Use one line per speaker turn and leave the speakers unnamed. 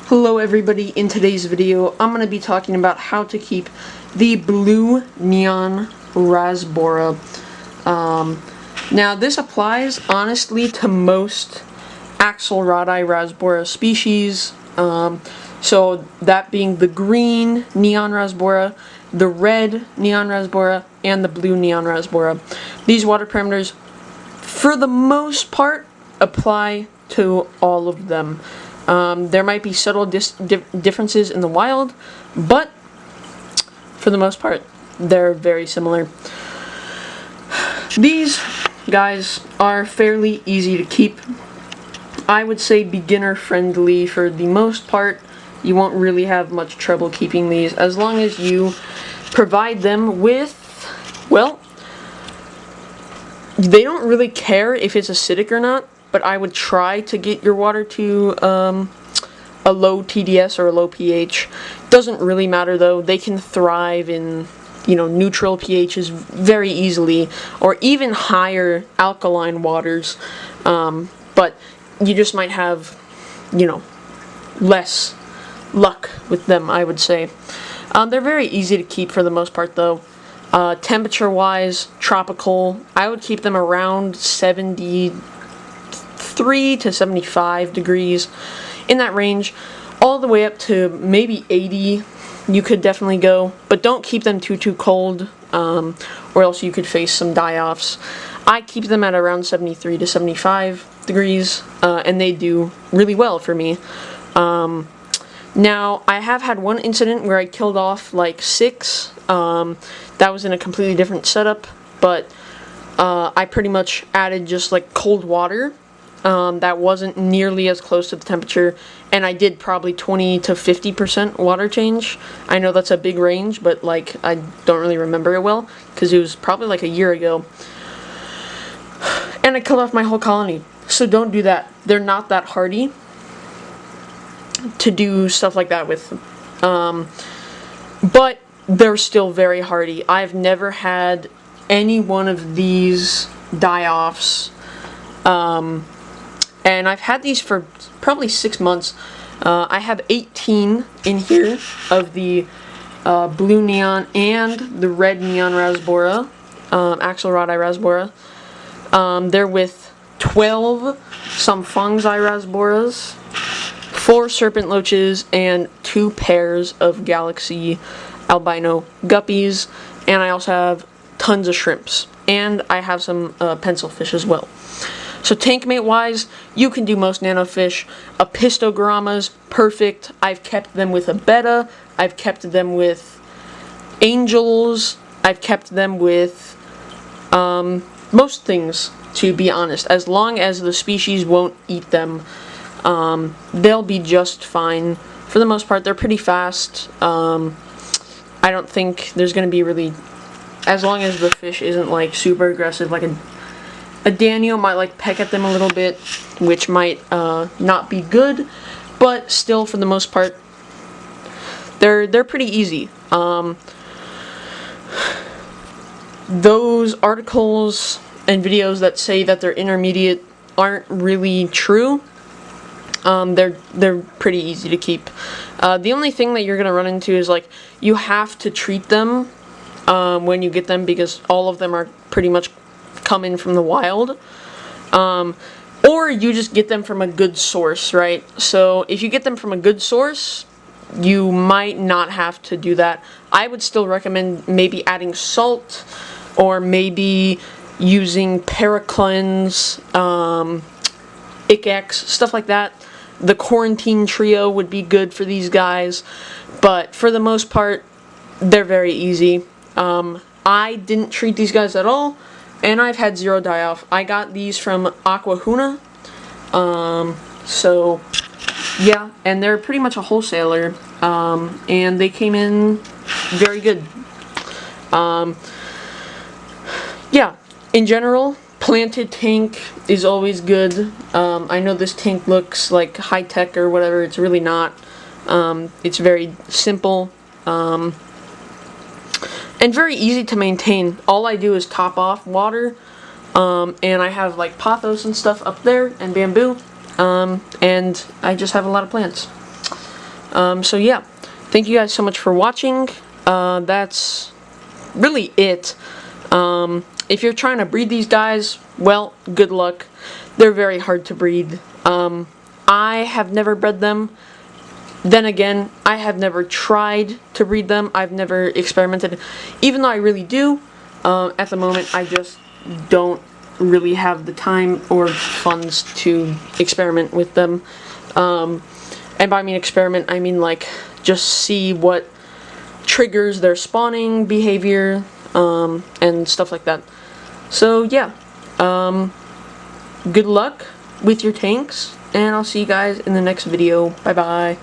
Hello everybody, in today's video I'm going to be talking about how to keep the blue neon RASBORA. Now this applies honestly to most Axelrodi RASBORA species, so that being the green neon RASBORA, the red neon RASBORA, and the blue neon RASBORA. These water parameters for the most part apply to all of them. There might be subtle differences in the wild, but for the most part, they're very similar. These guys are fairly easy to keep. I would say beginner friendly for the most part. You won't really have much trouble keeping these as long as you provide them with, well, they don't really care if it's acidic or not. But I would try to get your water to a low TDS or a low pH. Doesn't really matter though. They can thrive in, neutral pHs very easily, or even higher alkaline waters. But you just might have, less luck with them, I would say. They're very easy to keep for the most part though. Temperature-wise, tropical. I would keep them around 73 to 75 degrees, in that range, all the way up to maybe 80. You could definitely go, but don't keep them too cold, or else you could face some die-offs. I keep them at around 73 to 75 degrees, and they do really well for me. Now, I have had one incident where I killed off like 6. That was in a completely different setup, but I pretty much added just like cold water. That wasn't nearly as close to the temperature, and I did probably 20 to 50% water change. I know that's a big range, but like I don't really remember it well because it was probably like a year ago, and I killed off my whole colony. So don't do that. They're not that hardy to do stuff like that with, but they're still very hardy. I've never had any one of these die-offs. And I've had these for probably 6 months. I have 18 in here of the blue neon and the red neon RASBORA, Axelrodi RASBORA. They're with 12 some fungi RASBORAs, 4 serpent loaches, and 2 pairs of galaxy albino guppies. And I also have tons of shrimps. And I have some pencil fish as well. So tank mate wise, you can do most nano fish. Apistogrammas, perfect. I've kept them with a betta. I've kept them with angels. I've kept them with most things, to be honest. As long as the species won't eat them, they'll be just fine. For the most part, they're pretty fast. I don't think there's going to be really, as long as the fish isn't like super aggressive, like a Daniel might like peck at them a little bit, which might not be good, but still for the most part they're pretty easy. Those articles and videos that say that they're intermediate aren't really true. They're pretty easy to keep. The only thing that you're gonna run into is like you have to treat them when you get them, because all of them are pretty much come in from the wild, or you just get them from a good source, right? So if you get them from a good source, you might not have to do that. I would still recommend maybe adding salt, or maybe using Paracleanse, Icex, stuff like that. The quarantine trio would be good for these guys, but for the most part, they're very easy. I didn't treat these guys at all, and I've had 0 die-off. I got these from Aquahuna. So, yeah, and they're pretty much a wholesaler. And they came in very good. Yeah, in general, planted tank is always good. I know this tank looks like high-tech or whatever. It's really not. It's very simple. And very easy to maintain. All I do is top off water, and I have like pothos and stuff up there, and bamboo, and I just have a lot of plants. So yeah, thank you guys so much for watching. That's really it. If you're trying to breed these guys, well, good luck. They're very hard to breed. I have never bred them. Then again, I have never tried to breed them. I've never experimented. Even though I really do, at the moment I just don't really have the time or funds to experiment with them. And by experiment, I mean like just see what triggers their spawning behavior, and stuff like that. So yeah, good luck with your tanks, and I'll see you guys in the next video. Bye bye.